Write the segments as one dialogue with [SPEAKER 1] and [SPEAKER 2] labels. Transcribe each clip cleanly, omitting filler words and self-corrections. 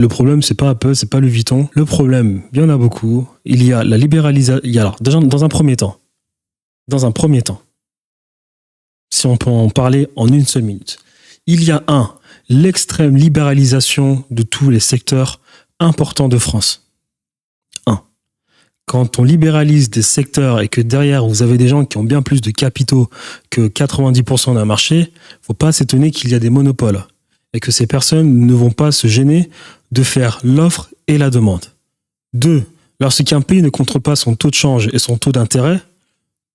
[SPEAKER 1] Le problème, c'est pas Apple, c'est pas Louis Vuitton. Le problème, il y en a beaucoup. Il y a la libéralisation. Alors, déjà, dans un premier temps, si on peut en parler en une seule minute, il y a l'extrême libéralisation de tous les secteurs importants de France. Quand on libéralise des secteurs et que derrière, vous avez des gens qui ont bien plus de capitaux que 90% d'un marché, il ne faut pas s'étonner qu'il y a des monopoles et que ces personnes ne vont pas se gêner de faire l'offre et la demande. 2, lorsqu'un pays ne contrôle pas son taux de change et son taux d'intérêt,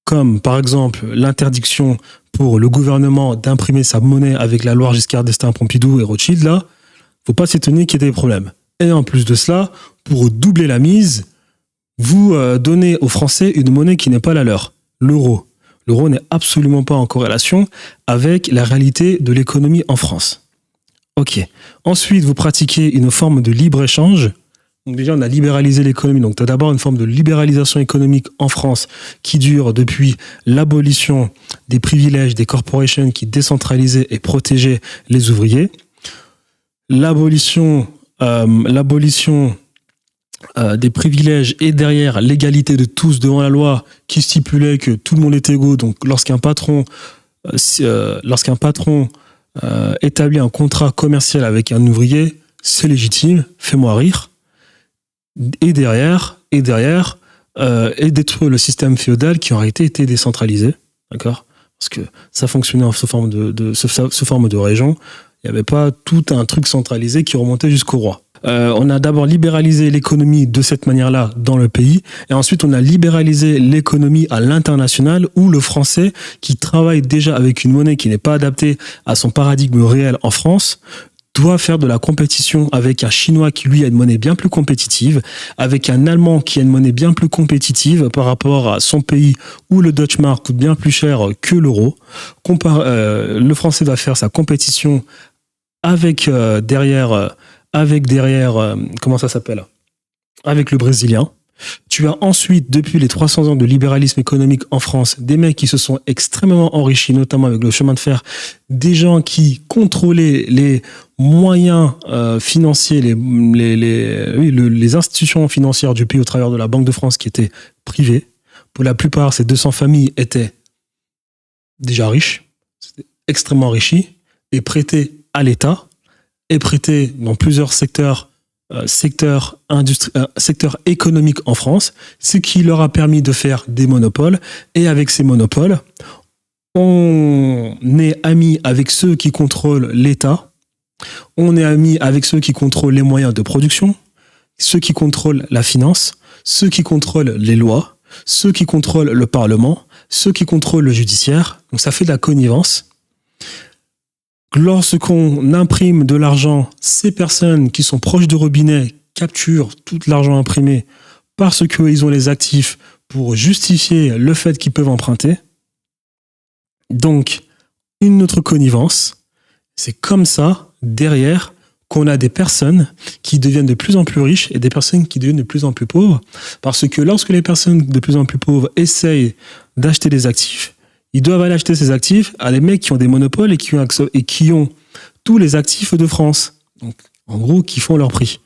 [SPEAKER 1] comme par exemple l'interdiction pour le gouvernement d'imprimer sa monnaie avec la loi Giscard d'Estaing, Pompidou et Rothschild, là, il ne faut pas s'étonner qu'il y ait des problèmes. Et en plus de cela, pour doubler la mise, vous donnez aux Français une monnaie qui n'est pas la leur, l'euro. L'euro n'est absolument pas en corrélation avec la réalité de l'économie en France. Ok. Ensuite, vous pratiquez une forme de libre-échange. Donc déjà, on a libéralisé l'économie. Donc, tu as d'abord une forme de libéralisation économique en France qui dure depuis l'abolition des privilèges des corporations qui décentralisaient et protégeaient les ouvriers. L'abolition des privilèges et derrière l'égalité de tous devant la loi qui stipulait que tout le monde est égaux. Donc, lorsqu'un patron établit un contrat commercial avec un ouvrier, c'est légitime, fais-moi rire. Et derrière, détruire le système féodal qui aurait été décentralisé, d'accord ? Parce que ça fonctionnait sous forme de région. Il n'y avait pas tout un truc centralisé qui remontait jusqu'au roi. On a d'abord libéralisé l'économie de cette manière-là dans le pays, et ensuite on a libéralisé l'économie à l'international où le Français, qui travaille déjà avec une monnaie qui n'est pas adaptée à son paradigme réel en France, doit faire de la compétition avec un Chinois qui, lui, a une monnaie bien plus compétitive, avec un Allemand qui a une monnaie bien plus compétitive par rapport à son pays où le Deutsche Mark coûte bien plus cher que l'euro. Le Français va faire sa compétition avec derrière, comment ça s'appelle ? Avec le Brésilien. Tu as ensuite, depuis les 300 ans de libéralisme économique en France, des mecs qui se sont extrêmement enrichis, notamment avec le chemin de fer, des gens qui contrôlaient les moyens financiers, les institutions financières du pays au travers de la Banque de France qui étaient privées. Pour la plupart, ces 200 familles étaient déjà riches, extrêmement enrichis, et prêtaient à l'État, et prêtaient dans plusieurs secteurs économiques en France, ce qui leur a permis de faire des monopoles. Et avec ces monopoles, on est amis avec ceux qui contrôlent l'État, on est amis avec ceux qui contrôlent les moyens de production, ceux qui contrôlent la finance, ceux qui contrôlent les lois, ceux qui contrôlent le Parlement, ceux qui contrôlent le judiciaire. Donc ça fait de la connivence. Lorsqu'on imprime de l'argent, ces personnes qui sont proches du robinet capturent tout l'argent imprimé parce qu'ils ont les actifs pour justifier le fait qu'ils peuvent emprunter. Donc, une autre connivence, c'est comme ça, derrière, qu'on a des personnes qui deviennent de plus en plus riches et des personnes qui deviennent de plus en plus pauvres. Parce que lorsque les personnes de plus en plus pauvres essayent d'acheter des actifs, ils doivent aller acheter ces actifs à des mecs qui ont des monopoles et qui ont tous les actifs de France. Donc, en gros, qui font leur prix.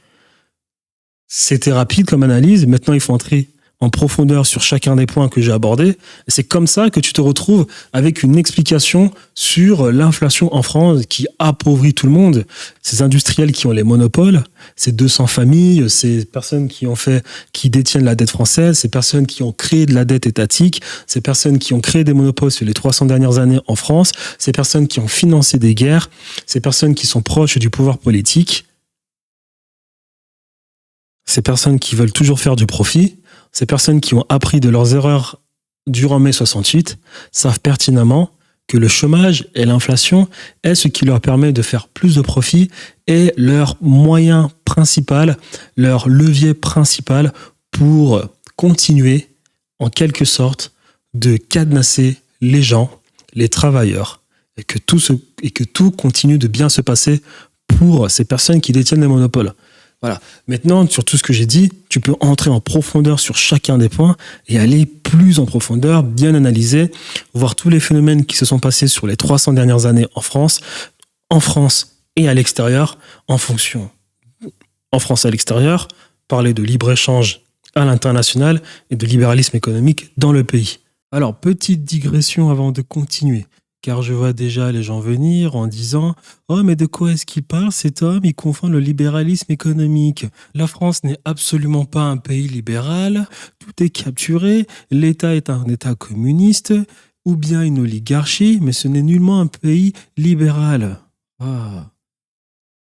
[SPEAKER 1] C'était rapide comme analyse. Maintenant, il faut entrer en profondeur sur chacun des points que j'ai abordés. Et c'est comme ça que tu te retrouves avec une explication sur l'inflation en France qui appauvrit tout le monde. Ces industriels qui ont les monopoles, ces 200 familles, ces personnes qui détiennent la dette française, ces personnes qui ont créé de la dette étatique, ces personnes qui ont créé des monopoles sur les 300 dernières années en France, ces personnes qui ont financé des guerres, ces personnes qui sont proches du pouvoir politique, ces personnes qui veulent toujours faire du profit, ces personnes qui ont appris de leurs erreurs durant mai 68 savent pertinemment que le chômage et l'inflation est ce qui leur permet de faire plus de profit et leur moyen principal, leur levier principal pour continuer en quelque sorte de cadenasser les gens, les travailleurs, et que tout continue de bien se passer pour ces personnes qui détiennent les monopoles. Voilà. Maintenant, sur tout ce que j'ai dit, tu peux entrer en profondeur sur chacun des points et aller plus en profondeur, bien analyser, voir tous les phénomènes qui se sont passés sur les 300 dernières années en France et à l'extérieur, en fonction en France et à l'extérieur, parler de libre-échange à l'international et de libéralisme économique dans le pays. Alors, petite digression avant de continuer, car je vois déjà les gens venir en disant « Oh, mais de quoi est-ce qu'il parle cet homme? Il confond le libéralisme économique. La France n'est absolument pas un pays libéral, tout est capturé, l'État est un État communiste, ou bien une oligarchie, mais ce n'est nullement un pays libéral. » Ah.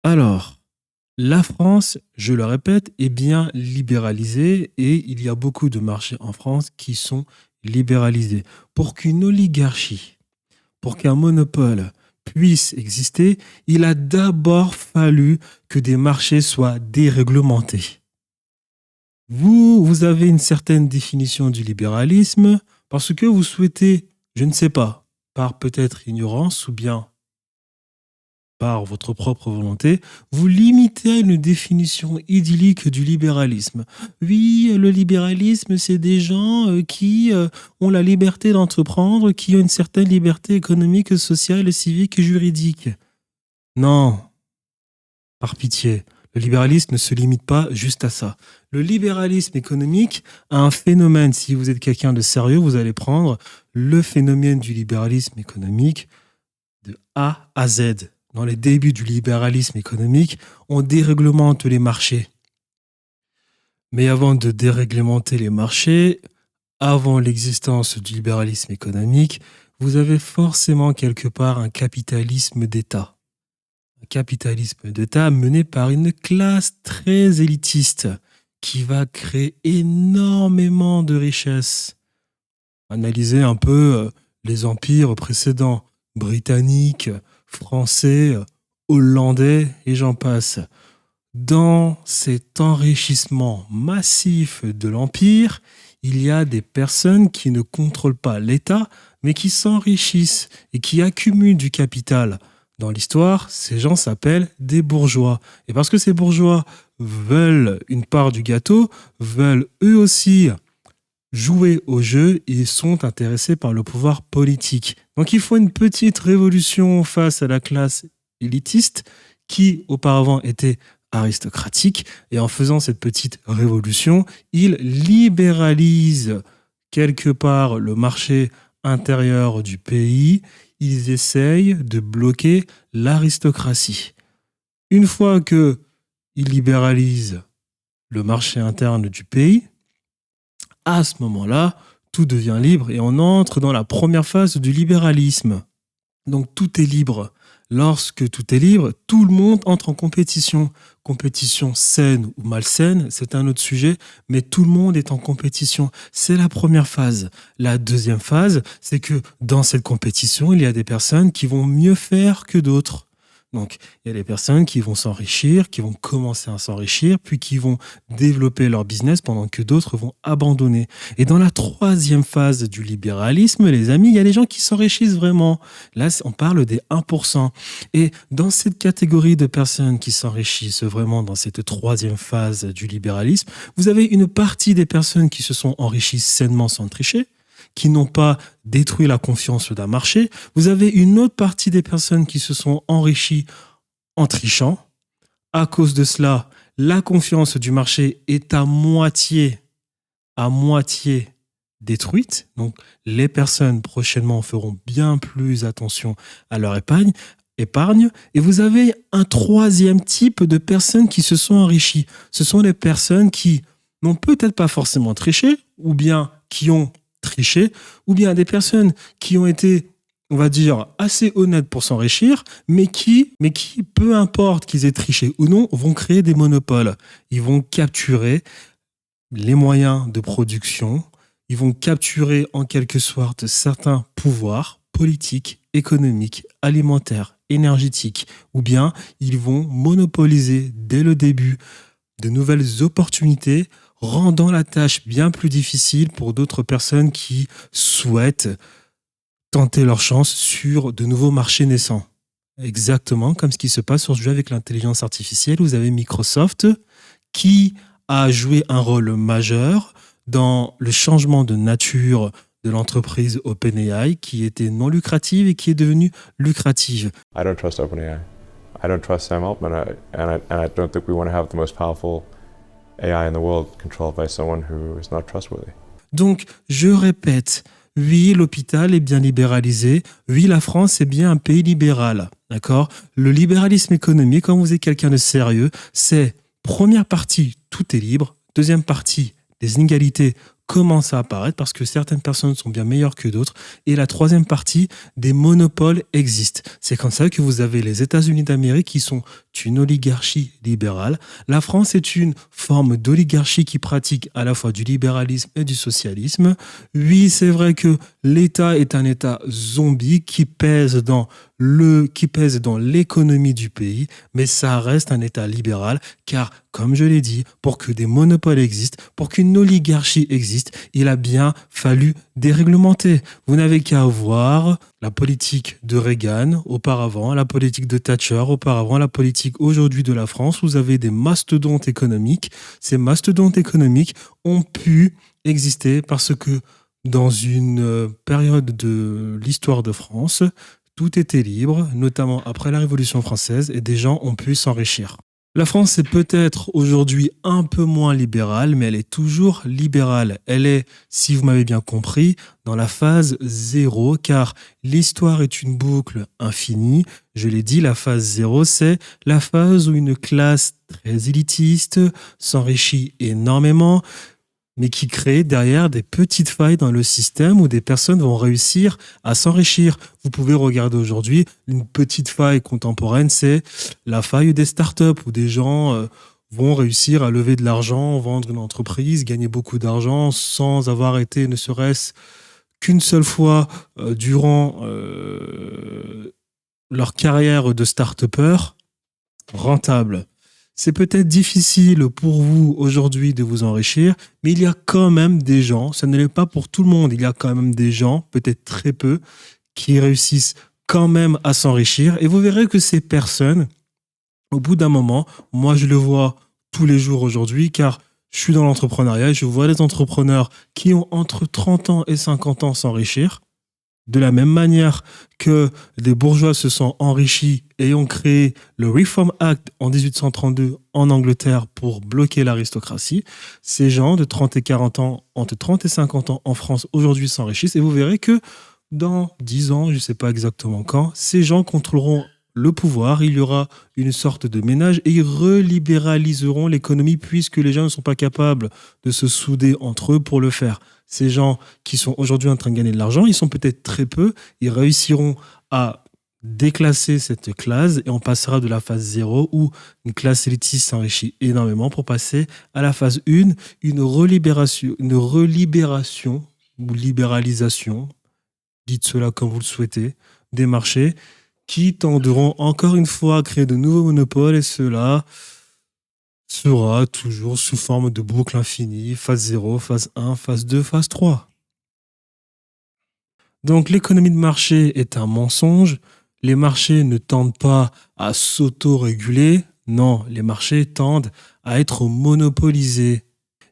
[SPEAKER 1] Alors, la France, je le répète, est bien libéralisée et il y a beaucoup de marchés en France qui sont libéralisés. Pour qu'une oligarchie, pour qu'un monopole puisse exister, il a d'abord fallu que des marchés soient déréglementés. Vous avez une certaine définition du libéralisme parce que vous souhaitez, je ne sais pas, par peut-être ignorance ou bien par votre propre volonté, vous limitez à une définition idyllique du libéralisme. Oui, le libéralisme, c'est des gens qui ont la liberté d'entreprendre, qui ont une certaine liberté économique, sociale, civique et juridique. Non, par pitié, le libéralisme ne se limite pas juste à ça. Le libéralisme économique a un phénomène. Si vous êtes quelqu'un de sérieux, vous allez prendre le phénomène du libéralisme économique de A à Z. Dans les débuts du libéralisme économique, on déréglemente les marchés. Mais avant de déréglementer les marchés, avant l'existence du libéralisme économique, vous avez forcément quelque part un capitalisme d'État. Un capitalisme d'État mené par une classe très élitiste qui va créer énormément de richesses. Analysez un peu les empires précédents, britanniques, français, hollandais et j'en passe. Dans cet enrichissement massif de l'Empire, il y a des personnes qui ne contrôlent pas l'État, mais qui s'enrichissent et qui accumulent du capital. Dans l'histoire, ces gens s'appellent des bourgeois. Et parce que ces bourgeois veulent une part du gâteau, veulent eux aussi jouer au jeu et sont intéressés par le pouvoir politique. Donc il faut une petite révolution face à la classe élitiste qui auparavant était aristocratique et en faisant cette petite révolution, ils libéralisent quelque part le marché intérieur du pays, ils essayent de bloquer l'aristocratie. Une fois qu'ils libéralisent le marché interne du pays, à ce moment-là, tout devient libre et on entre dans la première phase du libéralisme. Donc tout est libre. Lorsque tout est libre, tout le monde entre en compétition. Compétition saine ou malsaine, c'est un autre sujet, mais tout le monde est en compétition. C'est la première phase. La deuxième phase, c'est que dans cette compétition, il y a des personnes qui vont mieux faire que d'autres. Donc, il y a des personnes qui vont s'enrichir, qui vont commencer à s'enrichir, puis qui vont développer leur business pendant que d'autres vont abandonner. Et dans la troisième phase du libéralisme, les amis, il y a des gens qui s'enrichissent vraiment. Là, on parle des 1%. Et dans cette catégorie de personnes qui s'enrichissent vraiment dans cette troisième phase du libéralisme, vous avez une partie des personnes qui se sont enrichies sainement sans tricher, qui n'ont pas détruit la confiance d'un marché. Vous avez une autre partie des personnes qui se sont enrichies en trichant. À cause de cela, la confiance du marché est à moitié détruite. Donc, les personnes prochainement feront bien plus attention à leur épargne. Et vous avez un troisième type de personnes qui se sont enrichies. Ce sont les personnes qui n'ont peut-être pas forcément triché, ou bien qui ont triché, ou bien des personnes qui ont été, on va dire, assez honnêtes pour s'enrichir, mais qui, peu importe qu'ils aient triché ou non, vont créer des monopoles. Ils vont capturer les moyens de production, ils vont capturer en quelque sorte certains pouvoirs politiques, économiques, alimentaires, énergétiques, ou bien ils vont monopoliser dès le début de nouvelles opportunités, rendant la tâche bien plus difficile pour d'autres personnes qui souhaitent tenter leur chance sur de nouveaux marchés naissants. Exactement comme ce qui se passe aujourd'hui avec l'intelligence artificielle. Vous avez Microsoft qui a joué un rôle majeur dans le changement de nature de l'entreprise OpenAI qui était non lucrative et qui est devenue lucrative.
[SPEAKER 2] I don't trust OpenAI. I don't trust Sam Altman, and I don't think we want to have the most powerful AI in the world controlled by someone who is not trustworthy.
[SPEAKER 1] Donc, je répète, oui, l'hôpital est bien libéralisé. Oui, la France est bien un pays libéral. D'accord ? Le libéralisme économique, quand vous êtes quelqu'un de sérieux, c'est première partie, tout est libre. Deuxième partie, les inégalités commencent à apparaître parce que certaines personnes sont bien meilleures que d'autres. Et la troisième partie, des monopoles existent. C'est comme ça que vous avez les États-Unis d'Amérique qui sont une oligarchie libérale. La France est une forme d'oligarchie qui pratique à la fois du libéralisme et du socialisme. Oui, c'est vrai que l'État est un État zombie qui pèse dans l'économie du pays, mais ça reste un État libéral, car, comme je l'ai dit, pour que des monopoles existent, pour qu'une oligarchie existe, il a bien fallu déréglementer. Vous n'avez qu'à voir la politique de Reagan auparavant, la politique de Thatcher auparavant, la politique aujourd'hui de la France. Vous avez des mastodontes économiques. Ces mastodontes économiques ont pu exister parce que dans une période de l'histoire de France, tout était libre, notamment après la Révolution française, et des gens ont pu s'enrichir. La France est peut-être aujourd'hui un peu moins libérale, mais elle est toujours libérale. Elle est, si vous m'avez bien compris, dans la phase 0, car l'histoire est une boucle infinie. Je l'ai dit, la phase 0, c'est la phase où une classe très élitiste s'enrichit énormément, mais qui crée derrière des petites failles dans le système où des personnes vont réussir à s'enrichir. Vous pouvez regarder aujourd'hui, une petite faille contemporaine, c'est la faille des startups où des gens vont réussir à lever de l'argent, vendre une entreprise, gagner beaucoup d'argent sans avoir été ne serait-ce qu'une seule fois durant leur carrière de start-upper rentable. C'est peut-être difficile pour vous aujourd'hui de vous enrichir, mais il y a quand même des gens, ça ne l'est pas pour tout le monde, il y a quand même des gens, peut-être très peu, qui réussissent quand même à s'enrichir. Et vous verrez que ces personnes, au bout d'un moment, moi je le vois tous les jours aujourd'hui, car je suis dans l'entrepreneuriat et je vois des entrepreneurs qui ont entre 30 ans et 50 ans s'enrichir. De la même manière que des bourgeois se sont enrichis et ont créé le Reform Act en 1832 en Angleterre pour bloquer l'aristocratie, ces gens de 30 et 40 ans, entre 30 et 50 ans en France aujourd'hui s'enrichissent et vous verrez que dans 10 ans, je ne sais pas exactement quand, ces gens contrôleront le pouvoir, il y aura une sorte de ménage et ils relibéraliseront l'économie puisque les gens ne sont pas capables de se souder entre eux pour le faire. Ces gens qui sont aujourd'hui en train de gagner de l'argent, ils sont peut-être très peu, ils réussiront à déclasser cette classe et on passera de la phase 0 où une classe élitiste s'enrichit énormément pour passer à la phase 1, une relibération ou libéralisation, dites cela comme vous le souhaitez, des marchés qui tendront encore une fois à créer de nouveaux monopoles et cela sera toujours sous forme de boucle infinie, phase 0, phase 1, phase 2, phase 3. Donc l'économie de marché est un mensonge. Les marchés ne tendent pas à s'auto-réguler. Non, les marchés tendent à être monopolisés.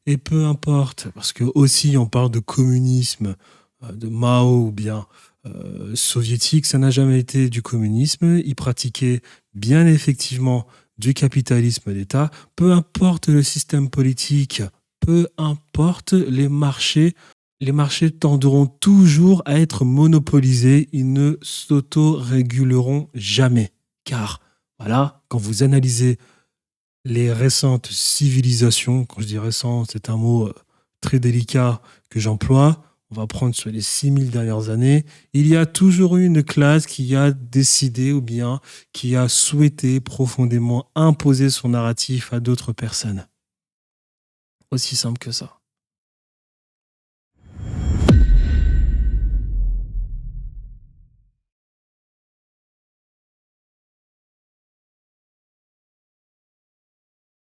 [SPEAKER 1] Et peu importe, parce que aussi on parle de communisme, de Mao ou bien soviétique, ça n'a jamais été du communisme. Ils pratiquaient bien effectivement du capitalisme d'État. Peu importe le système politique, peu importe les marchés tendront toujours à être monopolisés. Ils ne s'auto-réguleront jamais. Car, voilà, quand vous analysez les récentes civilisations, quand je dis récent, c'est un mot très délicat que j'emploie, on va prendre sur les 6000 dernières années, il y a toujours eu une classe qui a décidé ou bien qui a souhaité profondément imposer son narratif à d'autres personnes. Aussi simple que ça.